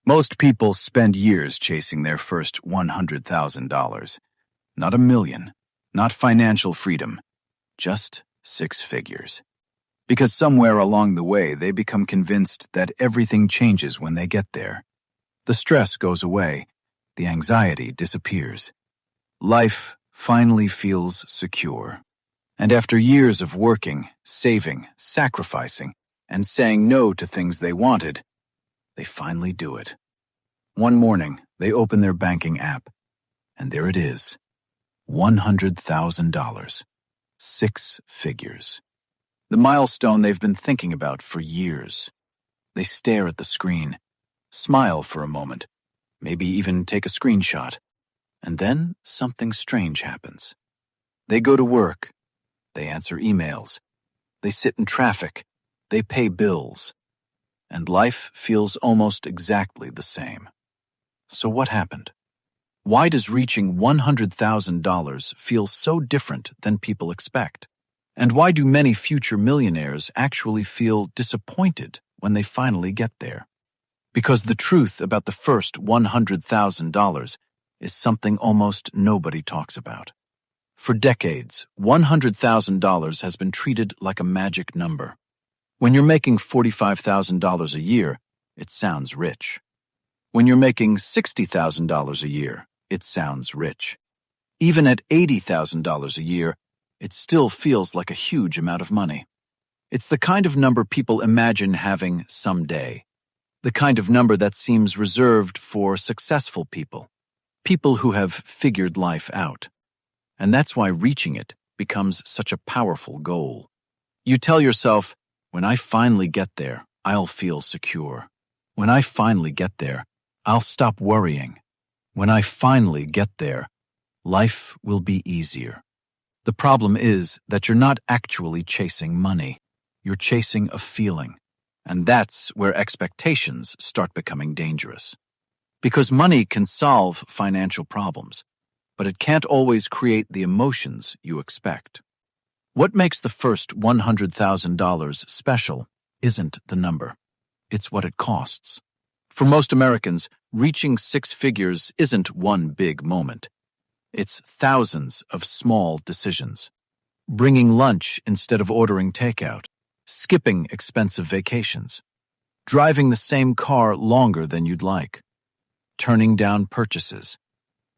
Most people spend years chasing their first $100,000. Not a million, not financial freedom, just six figures. Because somewhere along the way, they become convinced that everything changes when they get there. The stress goes away, the anxiety disappears. Life finally feels secure. And after years of working, saving, sacrificing, and saying no to things they wanted, they finally do it. One morning, they open their banking app, and there it is, $100,000. Six figures. The milestone they've been thinking about for years. They stare at the screen, smile for a moment, maybe even take a screenshot, and then something strange happens. They go to work, they answer emails, they sit in traffic, they pay bills, and life feels almost exactly the same. So what happened? Why does reaching $100,000 feel so different than people expect? And why do many future millionaires actually feel disappointed when they finally get there? Because the truth about the first $100,000 is something almost nobody talks about. For decades, $100,000 has been treated like a magic number. When you're making $45,000 a year, it sounds rich. When you're making $60,000 a year, it sounds rich. Even at $80,000 a year, it still feels like a huge amount of money. It's the kind of number people imagine having someday. The kind of number that seems reserved for successful people. People who have figured life out. And that's why reaching it becomes such a powerful goal. You tell yourself, when I finally get there, I'll feel secure. When I finally get there, I'll stop worrying. When I finally get there, life will be easier. The problem is that you're not actually chasing money. You're chasing a feeling. And that's where expectations start becoming dangerous. Because money can solve financial problems, but it can't always create the emotions you expect. What makes the first $100,000 special isn't the number. It's what it costs. For most Americans, reaching six figures isn't one big moment. It's thousands of small decisions. Bringing lunch instead of ordering takeout. Skipping expensive vacations. Driving the same car longer than you'd like. Turning down purchases.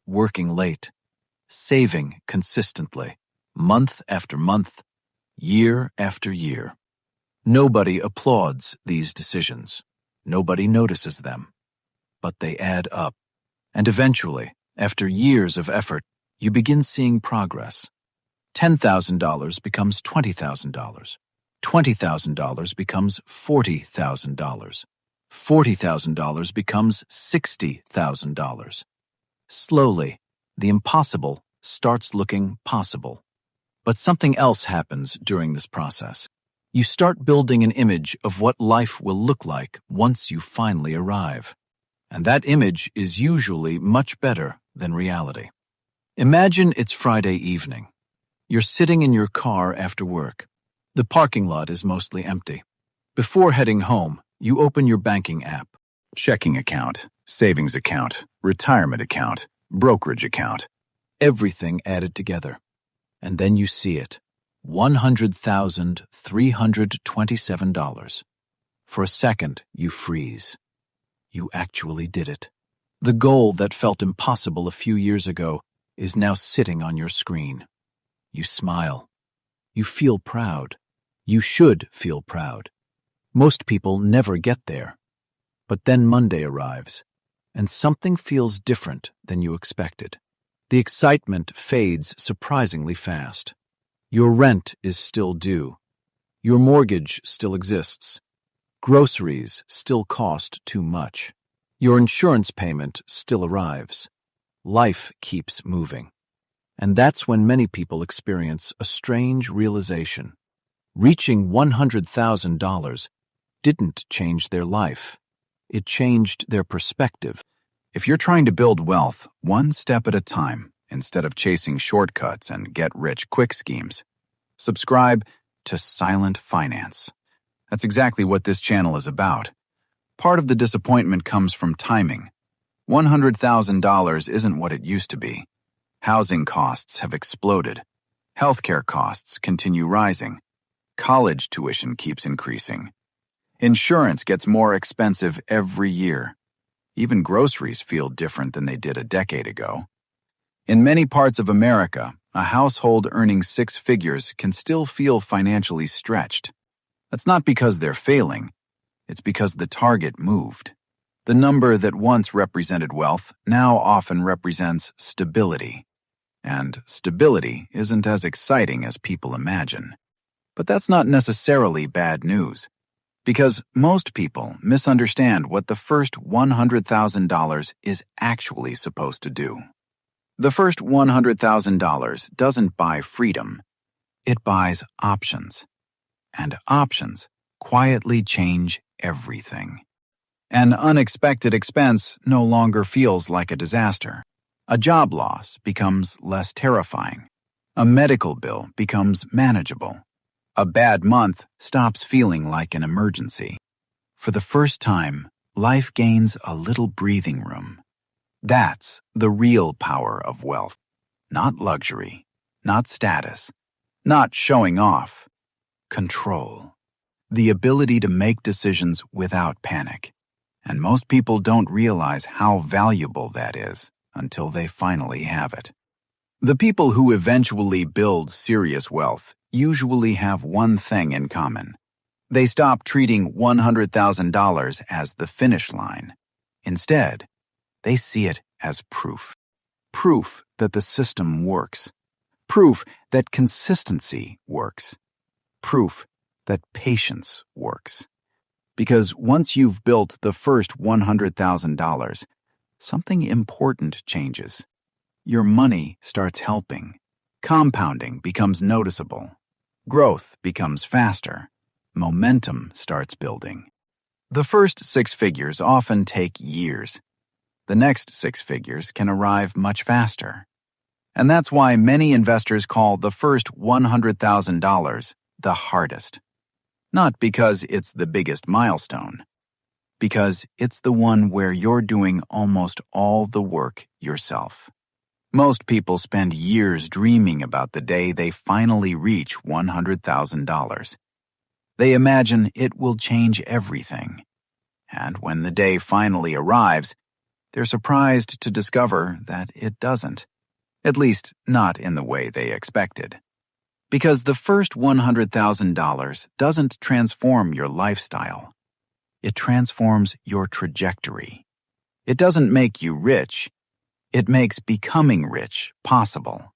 Working late. Saving consistently. Month after month. Year after year. Nobody applauds these decisions. Nobody notices them. But they add up. And eventually, after years of effort, you begin seeing progress. $10,000 becomes $20,000. $20,000 becomes $40,000. $40,000 becomes $60,000. Slowly, the impossible starts looking possible. But something else happens during this process. You start building an image of what life will look like once you finally arrive. And that image is usually much better than reality. Imagine it's Friday evening. You're sitting in your car after work. The parking lot is mostly empty. Before heading home, you open your banking app. Checking account, savings account, retirement account, brokerage account. Everything added together. And then you see it. $100,327. For a second, you freeze. You actually did it. The goal that felt impossible a few years ago is now sitting on your screen. You smile. You feel proud. You should feel proud. Most people never get there. But then Monday arrives, and something feels different than you expected. The excitement fades surprisingly fast. Your rent is still due. Your mortgage still exists. Groceries still cost too much. Your insurance payment still arrives. Life keeps moving. And that's when many people experience a strange realization. Reaching $100,000 didn't change their life. It changed their perspective. If you're trying to build wealth one step at a time, instead of chasing shortcuts and get-rich-quick schemes, subscribe to Silent Finance. That's exactly what this channel is about. Part of the disappointment comes from timing. $100,000 isn't what it used to be. Housing costs have exploded. Healthcare costs continue rising. College tuition keeps increasing. Insurance gets more expensive every year. Even groceries feel different than they did a decade ago. In many parts of America, a household earning six figures can still feel financially stretched. That's not because they're failing. It's because the target moved. The number that once represented wealth now often represents stability. And stability isn't as exciting as people imagine. But that's not necessarily bad news, because most people misunderstand what the first $100,000 is actually supposed to do. The first $100,000 doesn't buy freedom. It buys options. And options quietly change everything. An unexpected expense no longer feels like a disaster. A job loss becomes less terrifying. A medical bill becomes manageable. A bad month stops feeling like an emergency. For the first time, life gains a little breathing room. That's the real power of wealth. Not luxury, not status, not showing off. Control. The ability to make decisions without panic. And most people don't realize how valuable that is until they finally have it. The people who eventually build serious wealth usually have one thing in common. They stop treating $100,000 as the finish line. Instead, they see it as proof. Proof that the system works. Proof that consistency works. Proof that patience works. Because once you've built the first $100,000, something important changes. Your money starts helping. Compounding becomes noticeable. Growth becomes faster. Momentum starts building. The first six figures often take years. The next six figures can arrive much faster. And that's why many investors call the first $100,000 the hardest. Not because it's the biggest milestone, because it's the one where you're doing almost all the work yourself. Most people spend years dreaming about the day they finally reach $100,000. They imagine it will change everything. And when the day finally arrives, they're surprised to discover that it doesn't. At least, not in the way they expected. Because the first $100,000 doesn't transform your lifestyle. It transforms your trajectory. It doesn't make you rich. It makes becoming rich possible.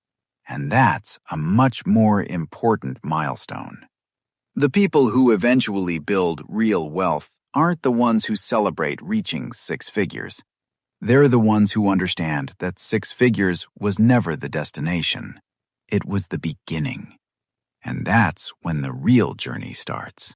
And that's a much more important milestone. The people who eventually build real wealth aren't the ones who celebrate reaching six figures. They're the ones who understand that six figures was never the destination. It was the beginning. And that's when the real journey starts.